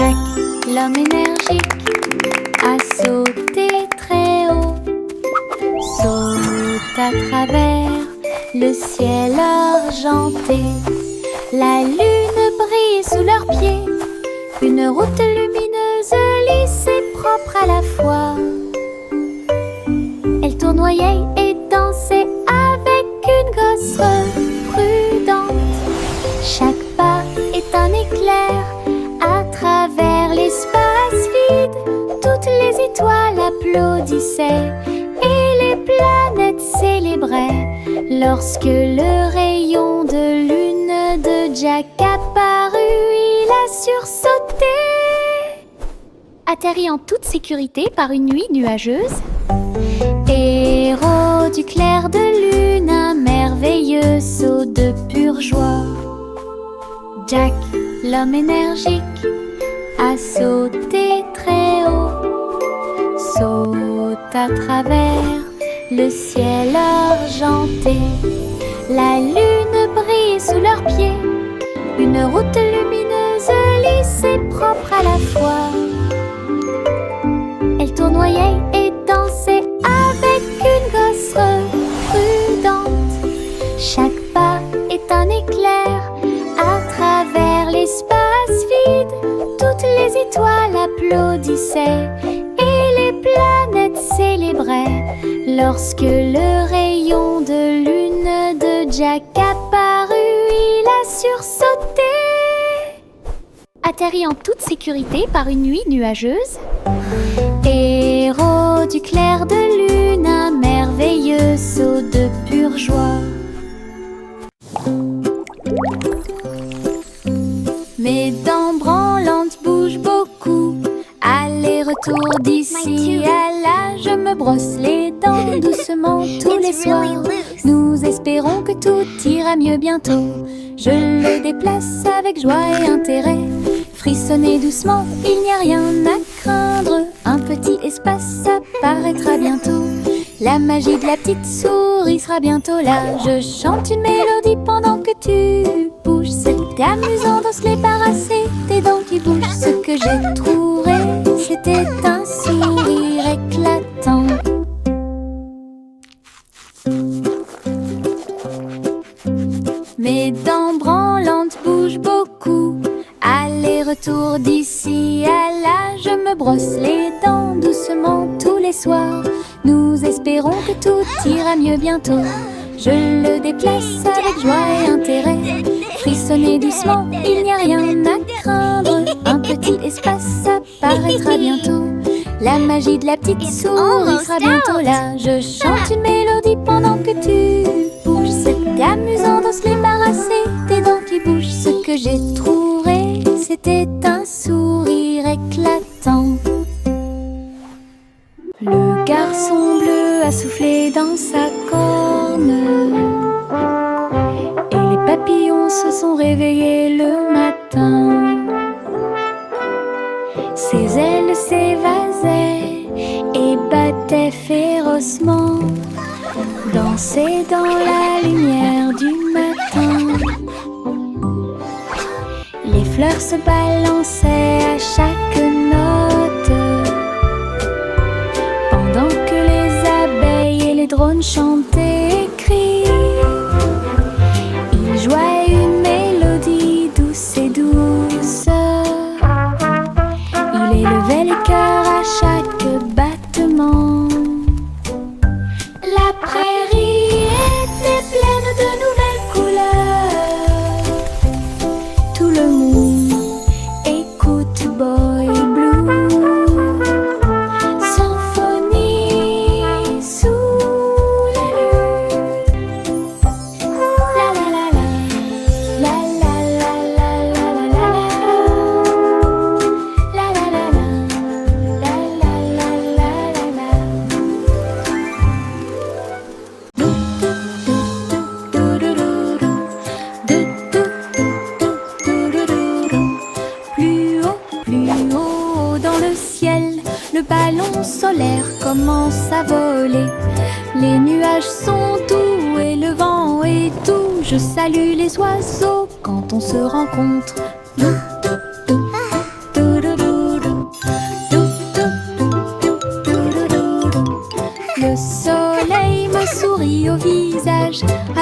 Jack, l'homme énergique, a sauté très haut. Saute à travers le ciel argenté. La lune brille sous leurs pieds. Une route lumineuse, lisse et propre à la fois. Elle tournoyait et dansait avec une gosse prudente. Chaque pas est un éclair à travers l'espace vide. Toutes les étoiles applaudissaient et les planètes célébraient lorsque le rayon de lune de Jack apparut. Il a sursauté, atterri en toute sécurité par une nuit nuageuse. Héros du clair de lune, un merveilleux saut de pure joie. Jack, l'homme énergique, a sauté très haut. Saute à travers le ciel argenté. La lune brille sous leurs pieds. Une route lumineuse, lisse et propre à la fois. Elle tournoyait et dansait avec une gosse prudente. Chaque pas est un éclair à travers l'espace vide. Toutes les étoiles applaudissaient et les planètes célébraient lorsque le rayon de lune de Jack apparut. Il a sursauté, atterri en toute sécurité par une nuit nuageuse. Héros du clair de lune, un merveilleux saut de pure joie. Mes dents branlantes bougent beaucoup. Aller-retour d'ici à là, je me brosse les dents doucement tous les soirs. Nous espérons que tout ira mieux bientôt. Je le déplace avec joie et intérêt. Frissonnez doucement, il n'y a rien à craindre. Un petit espace apparaîtra bientôt. La magie de la petite souris sera bientôt là. Je chante une mélodie pendant que tu bouges. C'était amusant de se débarrasser des dents qui bougent. Ce que j'ai trouvé, c'était un sourire éclatant. Mes dents branlantes bougent beaucoup. Aller-retour d'ici à là, je me brosse les dents doucement tous les soirs. Nous espérons que tout ira mieux bientôt. Je le déplace avec joie et intérêt. Frissonnez doucement, il n'y a rien à craindre. Un petit espace apparaîtra bientôt. La magie de la petite souris sera bientôt là. Je chante une mélodie pendant que tu bouges. C'était amusant de se débarrasser des dents qui bougent. Ce que j'ai trouvé, c'était un sourire éclatant. Le garçon bleu a soufflé dans sa corne et les papillons se sont réveillés le matin. Ses ailes s'évasaient et battaient férocement, dansaient dans la lumière du matin. Les fleurs se balançaient à chaque note, pendant que les abeilles et les drones chantaient et crient. Ils jouaient une mélodie douce et douce. Il élevait les cœurs à chaque battement. La prairie était pleine de nouvelles couleurs. Tout le monde écoute Boy Blue. Symphonie sous la lune. La la la la. La la la la la la la. La la la la. La la la la la la. Plus haut dans le ciel, le ballon solaire commence à voler. Les nuages sont doux et le vent est doux. Je salue les oiseaux quand on se rencontre.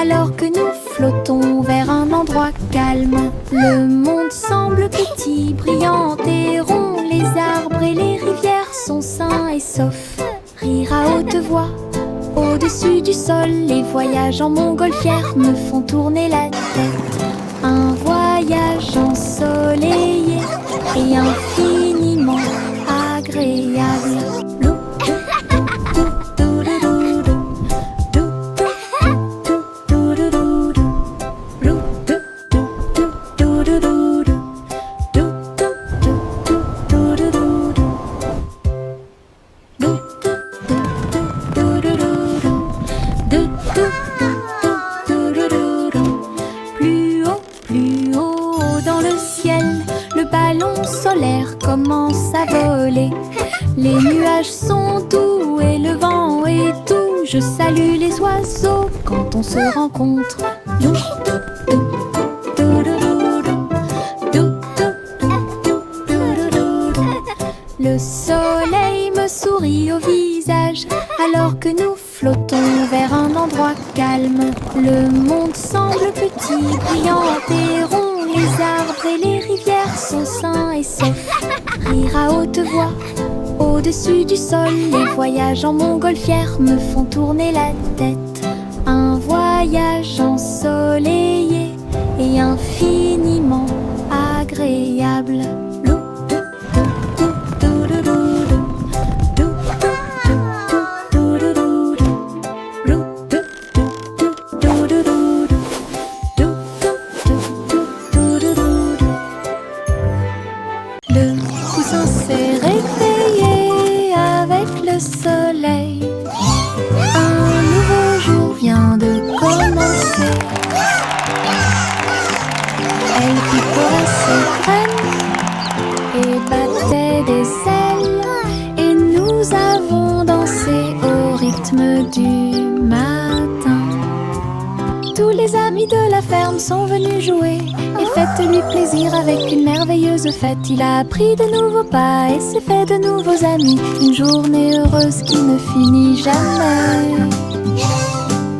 alors que nous flottons vers un endroit calme. Le monde semble petit, brillant et rond. Les arbres et les rivières sont sains et saufs. Rire à haute voix, au-dessus du sol. Les voyages en montgolfière me font tourner la tête. Un voyage ensoleillé et infiniment agréable. Commence à voler. Les nuages sont doux et le vent est doux. Je salue les oiseaux quand on se rencontre. Le soleil me sourit au visage alors que nous flottons vers un endroit calme. Le monde semble petit, brillant et rond. Les arbres et les rivières sont sains et saufs. Rire à haute voix, au-dessus du sol. Les voyages en montgolfière me font tourner la tête. Un voyage ensoleillé et infiniment agréable. Sont venus jouer et faites-lui plaisir avec une merveilleuse fête. Il a appris de nouveaux pas et s'est fait de nouveaux amis. Une journée heureuse qui ne finit jamais.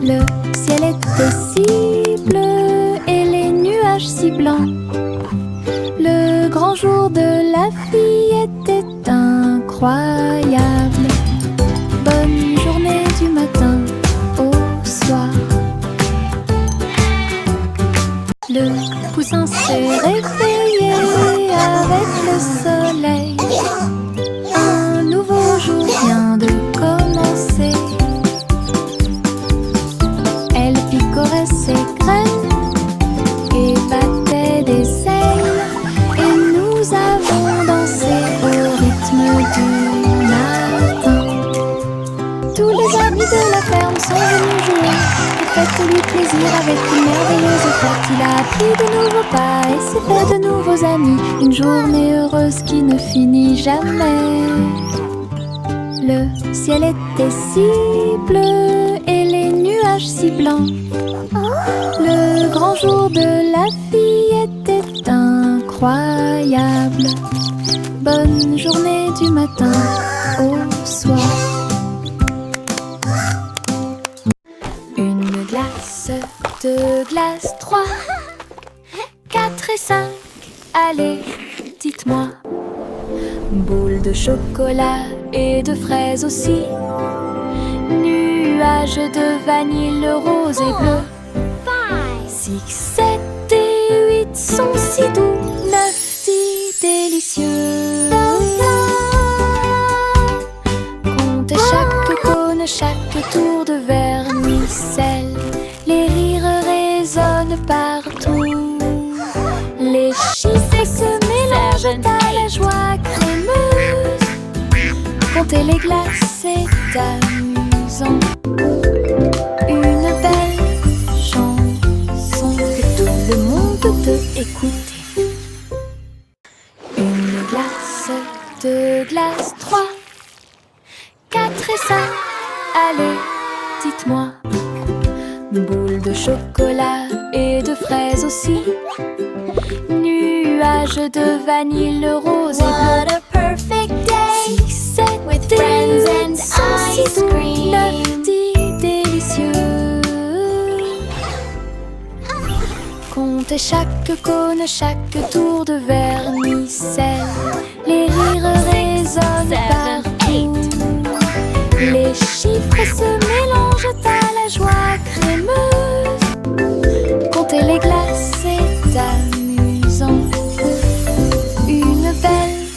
Le ciel était si bleu et les nuages si blancs. Le grand jour de la vie était incroyable. Bonne journée du matin au soir. Le poussin s'est réveillé avec le soleil. Un nouveau jour vient de commencer. Elle picorait ses graines et battait des ailes. Et nous avons dansé au rythme du matin. Tous les amis de la ferme sont venus jouer. Faites-lui plaisir avec une merveilleuse fête. Il a appris de nouveaux pas et s'est fait de nouveaux amis. Une journée heureuse qui ne finit jamais. Le ciel était si bleu et les nuages si blancs. Le grand jour de la vie était incroyable. Bonne journée du matin au soir. Deux glaces, 3, 4 et 5, allez, dites-moi. Boule de chocolat et de fraises aussi. Nuages de vanille rose et bleu. 6, 7 et 8 sont si doux. 9, 10 délicieux. Comptez chaque cône, chaque tour de vermicelle. Les rires résonnent partout. Les chiffres se mélangent à la joie crémeuse. Compter les glaces est amusant. Une belle chanson que tout le monde peut écouter. Une glace, 2 glaces, 3, 4 et 5, allez, dites-moi. Boule de chocolat et de fraises aussi. Nuages de vanille rose et bleu. What a perfect day 6, 7 with friends and ice cream. 9, 10 délicieux. chaque cône, chaque tour de vermicelle. Les rires résonnent partout. Les chiffres se mélangent à la joie crémeuse. Compter les glaces est amusant. Une belle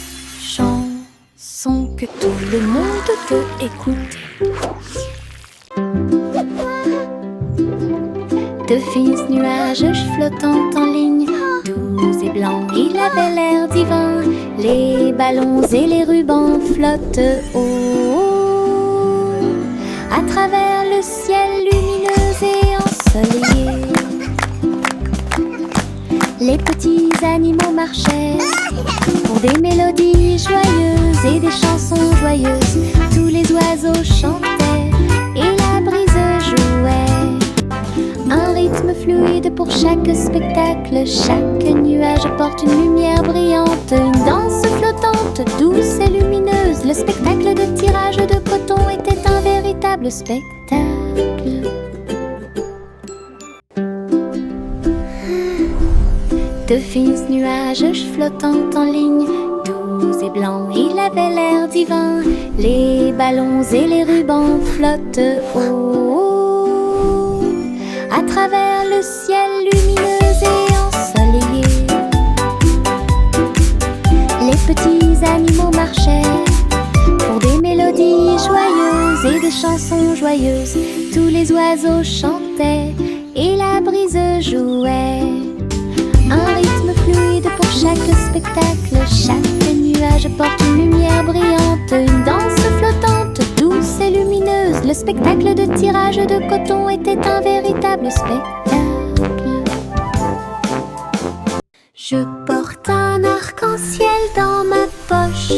chanson que tout le monde peut écouter. De fins nuages flottant en ligne, doux et blancs, il avait l'air divin. Les ballons et les rubans flottent haut à travers le ciel lumineux et ensoleillé. Les petits animaux marchaient pour des mélodies joyeuses et des chansons joyeuses. Tous les oiseaux chantaient et la brise jouait. Un rythme fluide pour chaque spectacle. Chaque nuage porte une lumière brillante. Une danse flottante, douce et lumineuse. Le spectacle de tirage de coton était un véritable spectacle. De fins nuages flottant en ligne, doux et blancs, il avait l'air divin. Les ballons et les rubans flottent haut à travers le ciel lumineux et ensoleillé. Les petits animaux marchaient pour des mélodies joyeuses et des chansons joyeuses. Tous les oiseaux chantaient et la brise jouait. Un rythme fluide pour chaque spectacle. Chaque nuage porte une lumière brillante. Une danse flottante, douce et lumineuse. Le spectacle de tirage de coton était un véritable spectacle. Je porte un arc-en-ciel dans ma poche.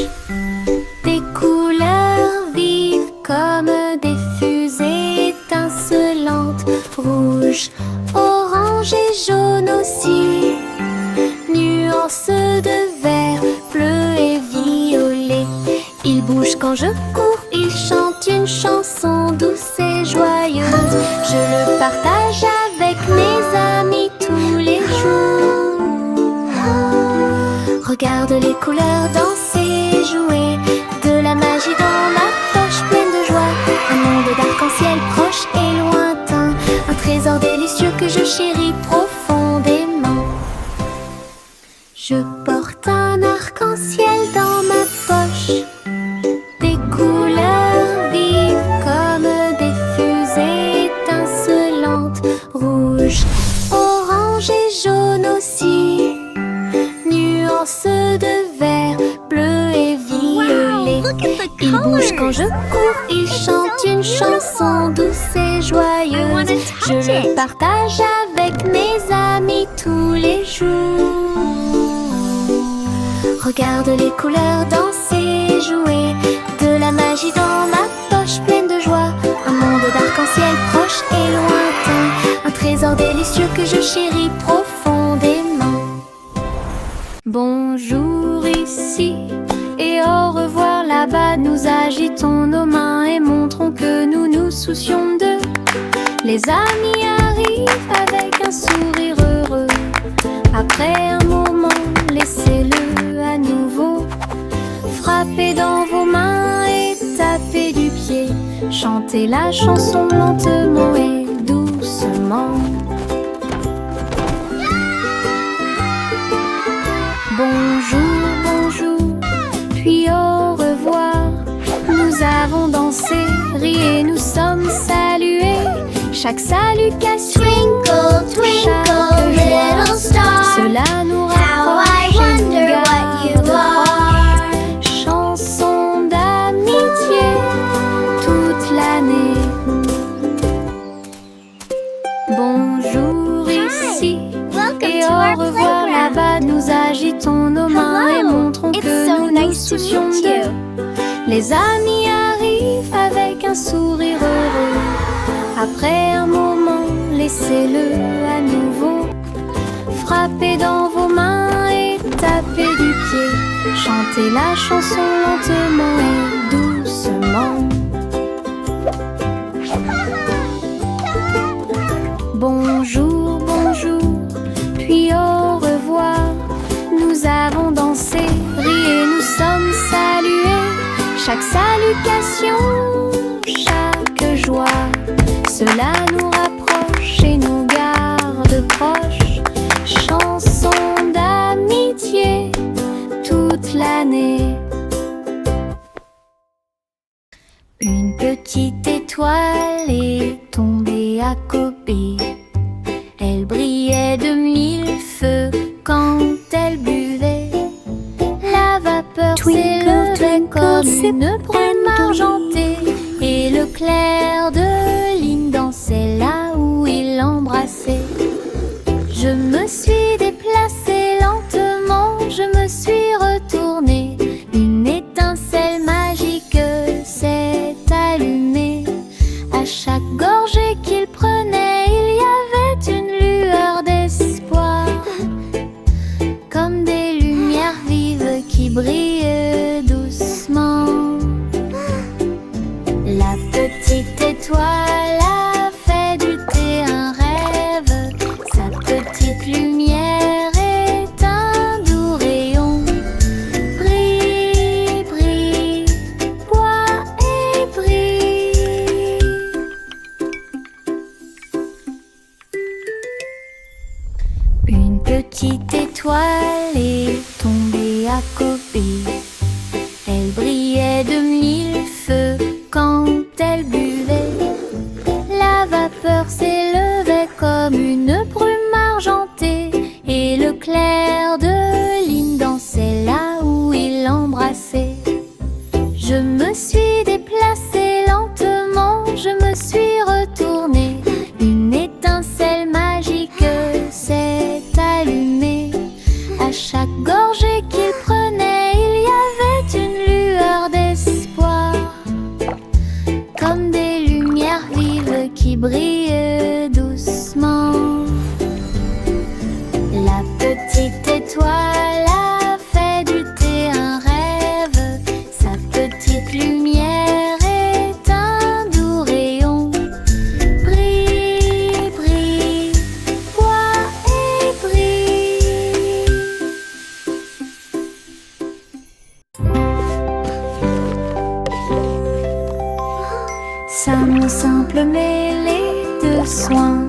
Des couleurs vives comme des fusées étincelantes. Rouge, orange et jaune aussi. Nuances de vert, bleu et violet. Il bouge quand je cours, il chante une chanson douce et joyeuse. Je le partage avec mes amis tous les jours. Regarde les couleurs danser, jouer. De la magie dans ma poche pleine de joie. Un monde d'arc-en-ciel proche et lointain. Un trésor délicieux que je chéris profondément. Je porte un arc-en-ciel dans ma poche. Des couleurs vives comme des fusées étincelantes. Rouge, orange et jaune aussi. Nuances de vert, bleu et violet. Il bouge quand je cours, il chante une chanson douce et joyeuse. Je le partage avec mes amis tous les jours. Regarde les couleurs danser, jouer. De la magie dans ma poche pleine de joie. Un monde d'arc-en-ciel proche et lointain. Un trésor délicieux que je chéris profondément. Bonjour ici et au revoir là-bas. Nous agitons nos mains et montrons que nous nous soucions d'eux. Les amis arrivent avec un sourire heureux. Après un moment, laissez-le à nouveau. Frappez dans vos mains et tapez du pied. Chantez la chanson lentement et doucement. Bonjour, bonjour, puis au revoir. Nous avons dansé, ri et nous sommes salués. Chaque salutation, Twinkle, twinkle, little star. cela nous How I rapproche et nous wonder what you garde are. chanson d'amitié toute l'année. Bonjour ici Welcome et to au our revoir playground. là-bas. Nous agitons nos mains et Hello. montrons It's que so nous nous nice to soucions meet d'eux. you. Les amis arrivent avec un sourire heureux. Après un moment, laissez-le à nouveau. Frappez dans vos mains et tapez du pied. Chantez la chanson lentement et doucement. Bonjour, bonjour, puis au revoir. chaque salutation, chaque joie, cela nous rapproche et nous garde proches. Chanson d'amitié toute l'année. Une petite étoile est tombée à côté. Elle brillait de mille feux quand elle buvait. La vapeur s'élevait comme une brume argentée, et le clair de lune dansait là où il l'embrassait. Je me suis déplacée lentement, je me suis retournée. Une étincelle magique s'est allumée. À chaque gorgée qu'il prenait, il y avait une lueur d'espoir, comme des lumières vives qui brillent doucement. La petite étoile a fait du thé un rêve. Sa petite lumière est un doux rayon. Brille, brille, bois et brille. Une petite étoile est tombée à côté. Elle brillait de mille feux quand elle buvait. La vapeur s'élevait comme une brume argentée, et le clair de lune dansait là où il l'embrassait. Je me suis déplacée lentement, je me suis retournée. Une étincelle magique s'est allumée. À chaque gorgée qu'il prenait, il y avait une lueur d'espoir, comme des lumières vives qui brillent doucement. La petite étoile a fait du thé un rêve. Sa petite lumière est un doux rayon. Brille, brille, bois et brille. Sa simple mêlée de soins,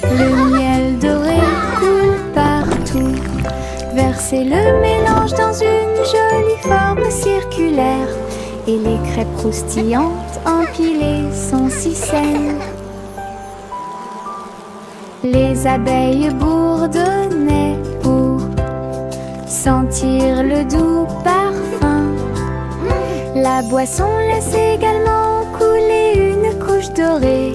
le miel doré coule partout. Versez le mélange dans une jolie forme circulaire, et les crêpes croustillantes empilées sont si saines. Les abeilles bourdonnaient pour sentir le doux parfum. La boisson laisse également couler une couche dorée.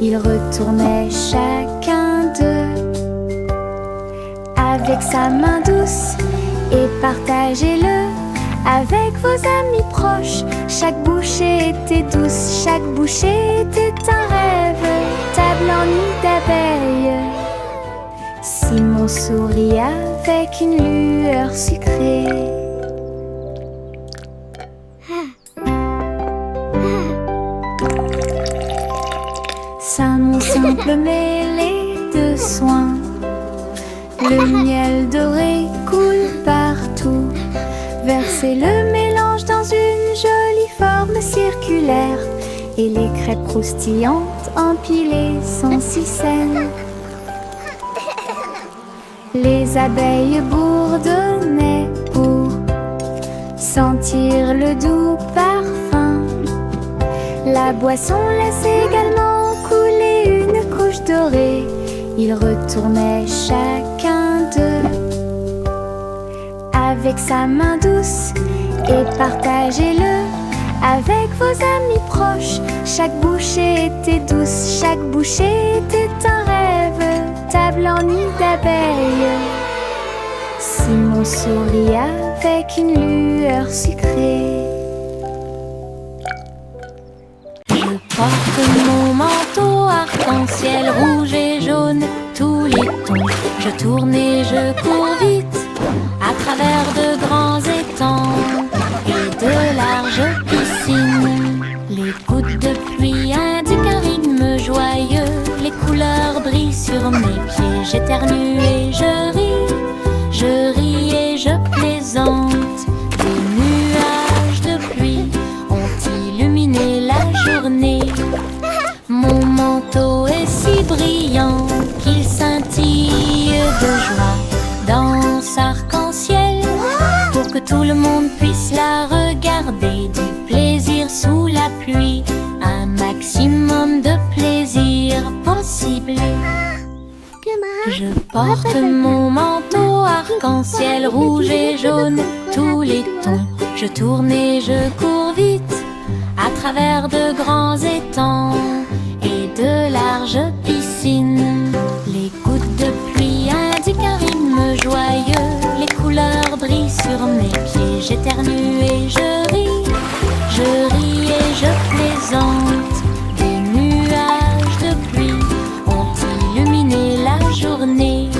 Ils retournaient chacun d'eux avec sa main douce, et partagez-le avec vos amis proches. Chaque bouchée était douce, chaque bouchée était un rêve. Table en nid d'abeilles. Simon sourit avec une lueur sucrée. Sa simple mêlée de soins, le miel doré coule partout. Versez le mélange dans une jolie forme circulaire, et les crêpes croustillantes empilées sont si saines. Les abeilles bourdonnaient pour sentir le doux parfum. La boisson laisse également couler une couche dorée. Ils retournaient chacun d'eux avec sa main douce, et partagez-le avec vos amis proches. Chaque bouchée était douce, chaque bouchée était un rêve. Table en nid d'abeilles. Simon sourit avec une lueur sucrée. Je porte mon manteau arc-en-ciel rouge et jaune, tous les tons. Je tourne et je cours vite à travers de grands étangs et de larges piscines. Les gouttes de pluie indiquent un rythme joyeux. Les couleurs brillent sur mes pieds. J'éternue et je ris et je plaisante. Des nuages de pluie monde puisse la regarder. Du plaisir sous la pluie, un maximum de plaisir possible. Je porte mon manteau arc-en-ciel rouge et jaune, tous les tons. Je tourne et je cours vite à travers de grands étangs et de larges piscines. Les gouttes de pluie indiquent un rythme joyeux. Les couleurs brillent sur mes pieds. J'éternue et je ris et je plaisante. Des nuages de pluie ont illuminé la journée.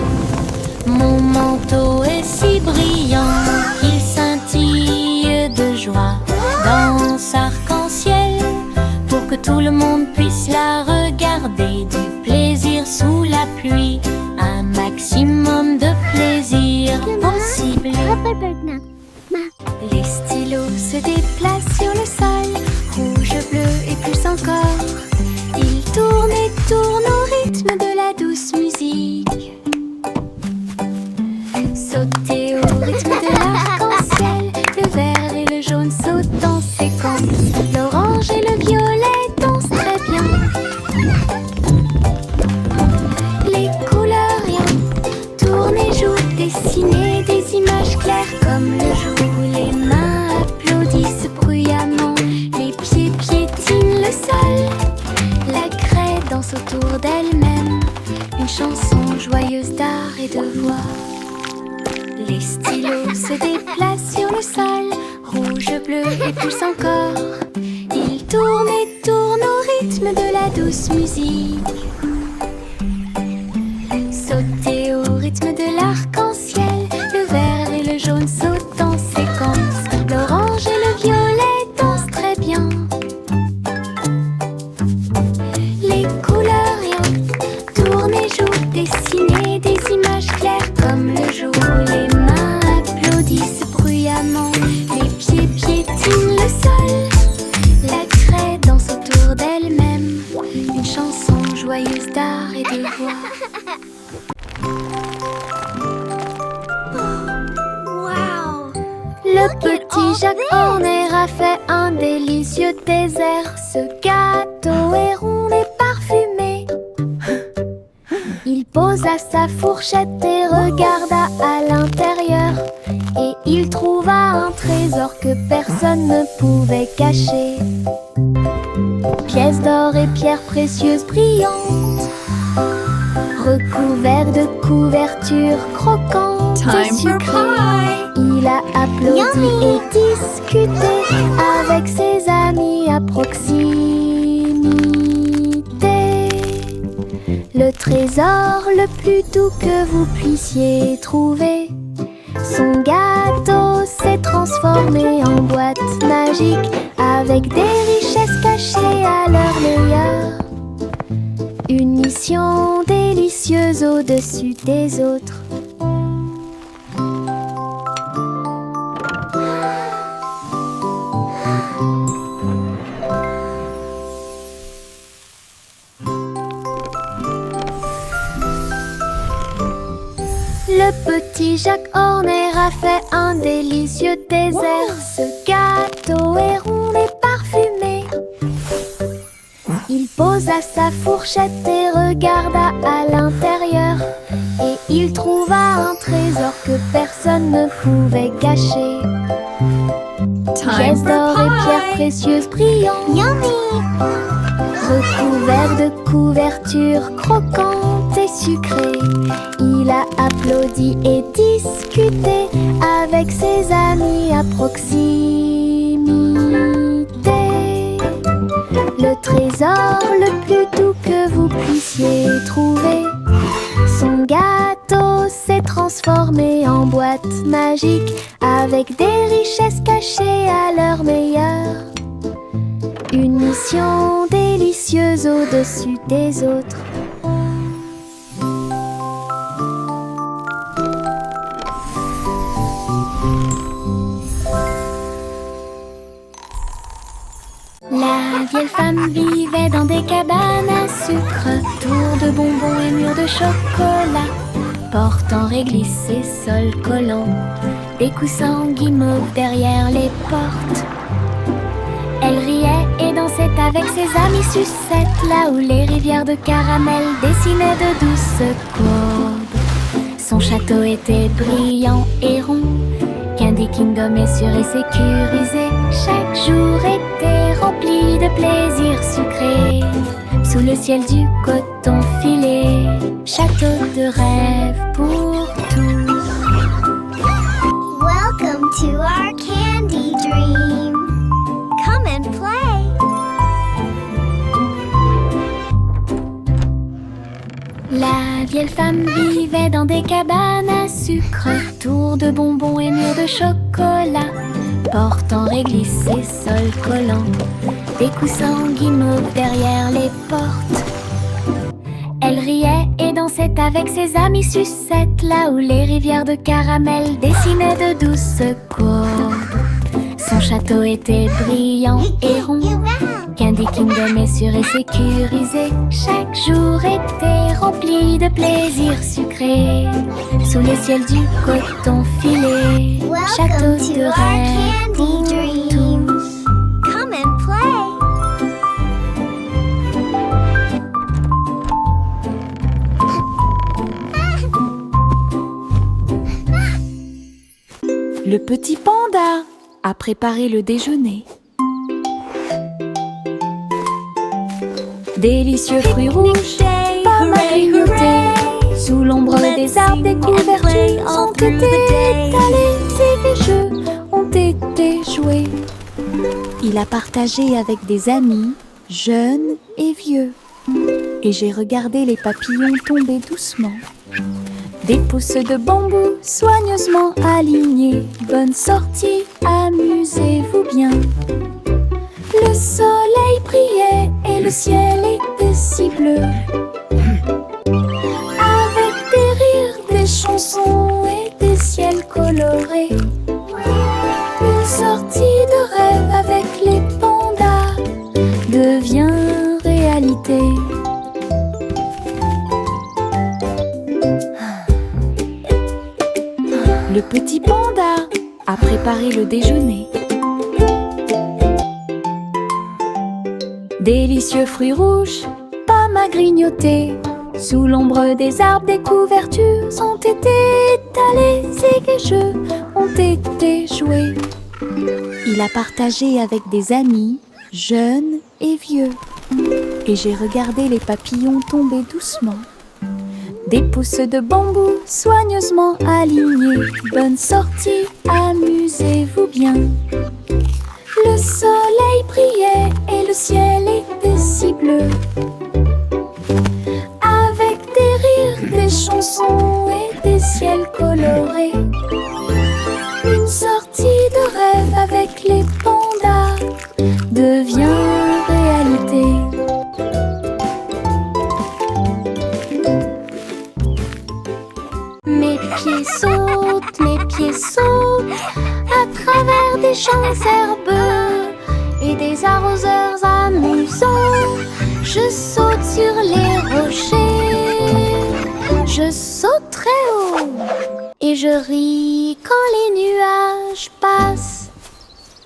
Mon manteau est si brillant qu'il scintille de joie dans arc-en-ciel, pour que tout le monde puisse la regarder. Du plaisir sous la pluie, un maximum de plaisir possible. Les stylos se déplacent sur le sol, rouge, bleu et plus encore. Ils tournent et tournent au rythme de la douce musique. Sauter au rythme de l'arc-en-ciel, le vert et le jaune sautent en séquence. L'orange et le violet dansent très bien. Les couleurs rien tournent et jouent, dessiner des images claires comme le jour. Les mains applaudissent bruyamment, les pieds piétinent le sol. La craie danse autour d'elle-même, une chanson joyeuse d'art et de voix. Les stylos se déplacent sur le sol, rouge, bleu et plus encore. Ils tournent et tournent au rythme de la douce musique. Sauter au rythme de l'arc-en-ciel, le vert et le jaune sautent en séquence. L'orange et le violet dansent très bien. Les couleurs rien tournent et jouent, dessiner des images claires comme le jour. Les mains applaudissent bruyamment, les pieds piétinent le sol. La craie danse autour d'elle-même, une chanson joyeuse d'art et de voix. Le petit Jacques Horner a fait un délicieux dessert. Ce gâteau est rond et parfumé. Il posa sa fourchette et regarda à l'intérieur. Et il trouva un trésor que personne ne pouvait cacher. Pièces d'or et pierres précieuses brillantes, recouverts de couvertures croquantes et sucrées. Il a applaudi et discuté avec ses amis à proximité. Le trésor le plus doux que vous puissiez trouver. Son gâteau s'est transformé en boîte magique, avec des richesses cachées à leur meilleur. Une mission délicieuse au-dessus des autres. Le petit Jacques Horner a fait un délicieux dessert. Ce gâteau est rond et parfumé. Il posa sa fourchette et regarda à l'intérieur. Et il trouva un trésor que personne ne pouvait cacher. Pièces d'or et pierres précieuses brillantes, recouverts de couvertures croquantes et sucrées. Il a applaudi et discuté avec ses amis à proximité. Le trésor le plus doux que vous puissiez trouver. Son gâteau s'est transformé en boîte magique, avec des richesses cachées à leur meilleur. Une mission délicieuse au-dessus des autres. La vieille femme vivait dans des cabanes à sucre, tours de bonbons et murs de chocolat, porte en réglisse et sol collant. des coussins guimauves derrière les portes. Elle riait et dansait avec ses amis sucettes, là où les rivières de caramel dessinaient de douces courbes. Son château était brillant et rond, Candy Kingdom est sûr et sécurisé. Chaque jour était rempli de plaisirs sucrés, sous le ciel du coton filé. Château de rêve pour tous. Welcome to our candy dream. Come and play. La vieille femme vivait dans des cabanes à sucre, tours de bonbons et murs de chocolat, portes en réglisse et sol collant, des coussins guimauves derrière les portes. Elle riait et dansait avec ses amis sucettes, là où les rivières de caramel dessinaient de douces courbes. Son château était brillant et rond, Candy Kingdom est sûr et sécurisé. Chaque jour était rempli de plaisirs sucrés, sous le ciel du coton filé. Château Welcome de to our rêve pour candy dream. tous. Come and play. Le petit panda a préparé le déjeuner. Délicieux fruits rouges, pommes à grignoter, sous l'ombre des arbres, des couvertures ont été étalées et les jeux ont été joués. Il a partagé avec des amis, jeunes et vieux. Et j'ai regardé les papillons tomber doucement. Des pousses de bambou soigneusement alignées. Bonne sortie, amusez-vous bien. Le soleil brillait et le ciel était si bleu. Avec des rires, des chansons et des ciels colorés. Une sortie de rêve avec les pandas devient réalité. Le petit panda a préparé le déjeuner. Délicieux fruits rouges, pommes à grignoter, sous l'ombre des arbres, des couvertures ont été étalées et les jeux ont été joués. Il a partagé avec des amis, jeunes et vieux. Et j'ai regardé les papillons tomber doucement. Des pousses de bambou soigneusement alignées. Bonne sortie, amusez-vous bien. Le soleil brillait et le ciel était si bleu. Avec des rires, des chansons et des ciels colorés. Une sortie de rêve avec les pandas devient réalité. Mes pieds sautent à travers des champs herbeux et des arroseurs amusants. Je saute sur les rochers, je saute très haut et je ris quand les nuages passent.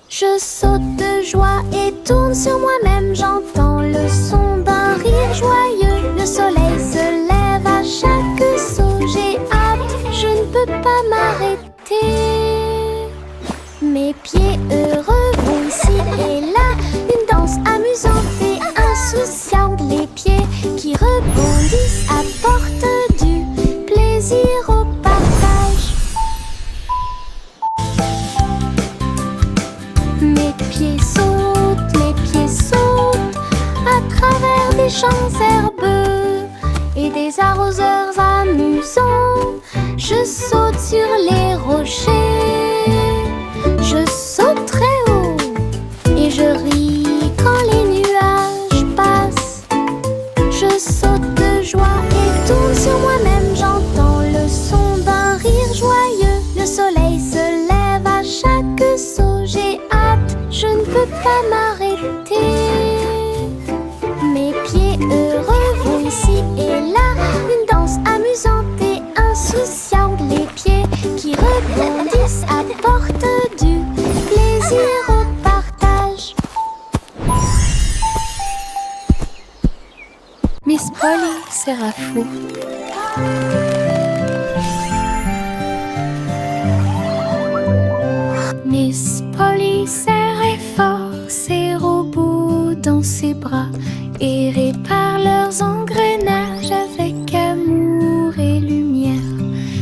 Je saute de joie et tourne sur moi-même, j'entends le son d'un rire joyeux. Le soleil se lève à chaque saut, j'ai hâte, je ne peux pas m'arrêter. Mes pieds heureux vont ici et là, une danse amusante et insouciante. Les pieds qui rebondissent apportent du plaisir au partage. Mes pieds sautent à travers des champs herbeux et des arroseurs amusants. Je saute sur les rochers, je saute très haut et je ris quand les nuages passent. Je saute de joie et tourne sur moi-même, j'entends le son d'un rire joyeux. Le soleil se lève à chaque saut, j'ai hâte, je ne peux pas m'arrêter. Mes pieds heureux vont ici et là, une danse amusante et insouciante. Les pieds qui rebondissent à sera fou. Miss Polly serrait fort ses robots dans ses bras et répare leurs engrenages avec amour et lumière.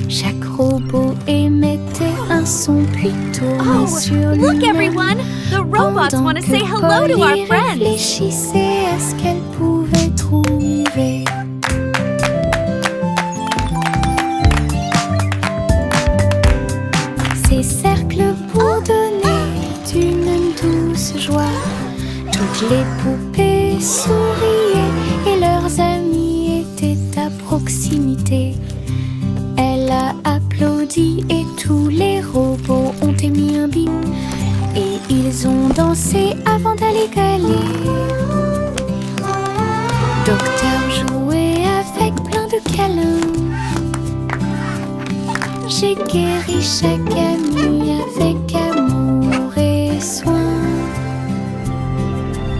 Chaque robot émettait un son puis tournait sur lui-même. Look everyone! The robots want to say hello to our friends! Réfléchissait à ce qu'elle pouvait trouver. Ces cercles bourdonnaient d'une douce joie. Toutes les poupées souriaient et leurs amis étaient à proximité. Elle a applaudi et tous les robots ont émis un bip. Et ils ont dansé avant d'aller gagner. Docteur jouait avec plein de câlins. J'ai guéri chaque ami avec amour et soin.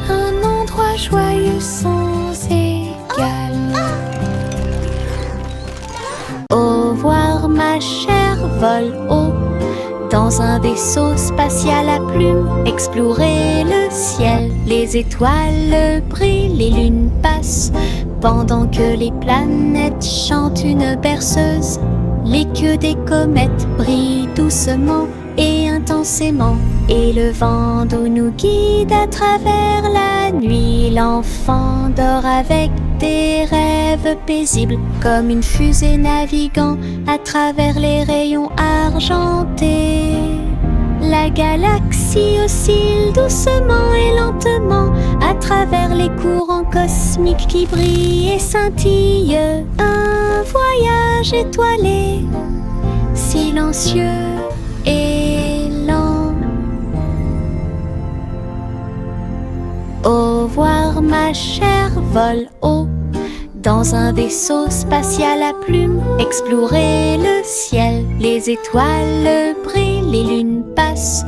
Un endroit joyeux sans égal. Au revoir ma chère, vole haut dans un vaisseau spatial à plumes. Explorer le ciel, les étoiles brillent, les lunes passent pendant que les planètes chantent une berceuse. Les queues des comètes brillent doucement et intensément, et le vent d'eau nous guide à travers la nuit. L'enfant dort avec des rêves paisibles, comme une fusée naviguant à travers les rayons argentés. La galaxie oscille doucement et lentement à travers les courants cosmiques qui brillent et scintillent. Un voyage étoilé, silencieux et lent. Au revoir ma chère, vole haut dans un vaisseau spatial à plumes. Explorer le ciel, les étoiles brillent, les lunes passent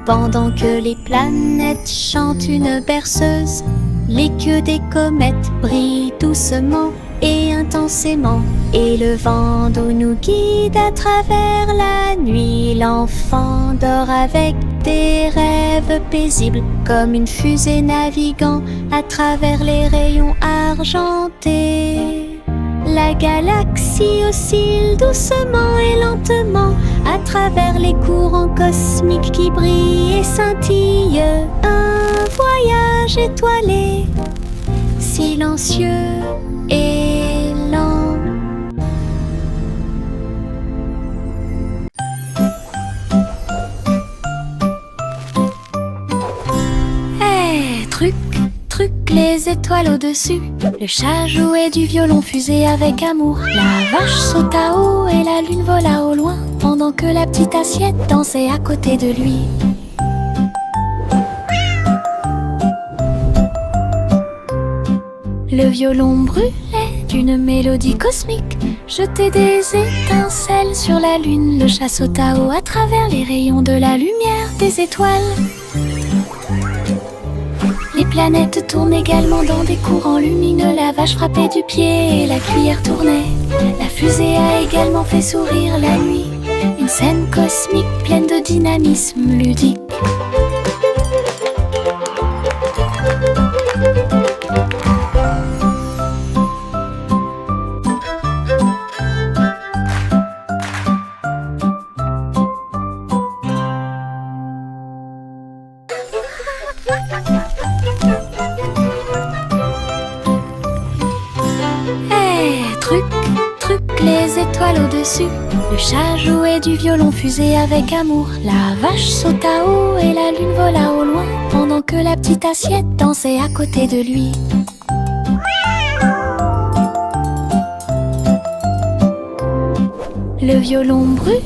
pendant que les planètes chantent une berceuse. Les queues des comètes brillent doucement et intensément, et le vent d'eau nous guide à travers la nuit. L'enfant dort avec des rêves paisibles, comme une fusée naviguant à travers les rayons argentés. La galaxie oscille doucement et lentement à travers les courants cosmiques qui brillent et scintillent. Un voyage étoilé, silencieux et lent. Hey, truc, truc, les étoiles au-dessus. Le chat jouait du violon fusé avec amour. La vache sauta haut et la lune vola au loin, pendant que la petite assiette dansait à côté de lui. Le violon brûlait d'une mélodie cosmique, jetait des étincelles sur la lune. Le chat sauta haut à travers les rayons de la lumière des étoiles. Les planètes tournent également dans des courants lumineux. La vache frappait du pied et la cuillère tournait. La fusée a également fait sourire la nuit. Une scène cosmique pleine de dynamisme ludique. Truc, truc, les étoiles au-dessus. Le chat jouait du violon fusé avec amour. La vache sauta haut et la lune vola au loin, pendant que la petite assiette dansait à côté de lui. Le violon brûlait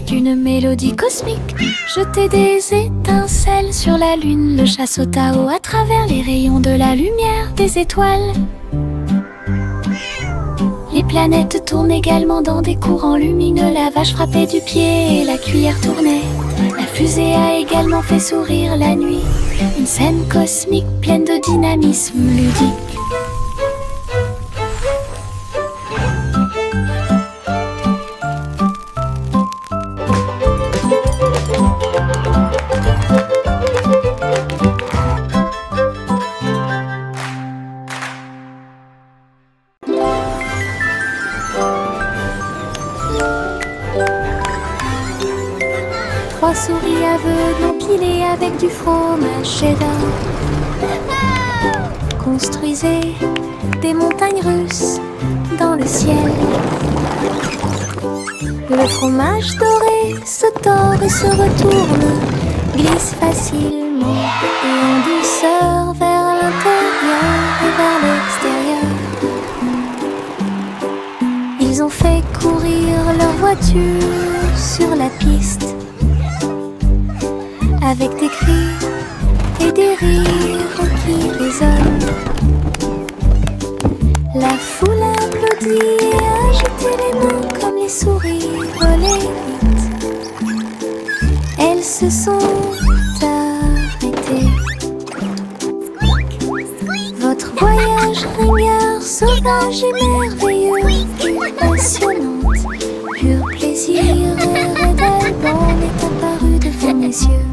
d'une mélodie cosmique, jetait des étincelles sur la lune. Le chat sauta haut à travers les rayons de la lumière des étoiles. Les planètes tournent également dans des courants lumineux. La vache frappait du pied et la cuillère tournait. La fusée a également fait sourire la nuit. Une scène cosmique pleine de dynamisme ludique. fromage cheddar. Construisez des montagnes russes dans le ciel. Le fromage doré se tord et se retourne, glisse facilement et en douceur vers l'intérieur et vers l'extérieur. Ils ont fait courir leur voiture sur la piste, avec des cris et des rires qui résonnent. La foule applaudit et a agité les mains comme les souris volées vite. Elles se sont arrêtées. Votre voyage ringard, sauvage et merveilleux, passionnante, pur plaisir et d'Alban est apparu devant mes yeux.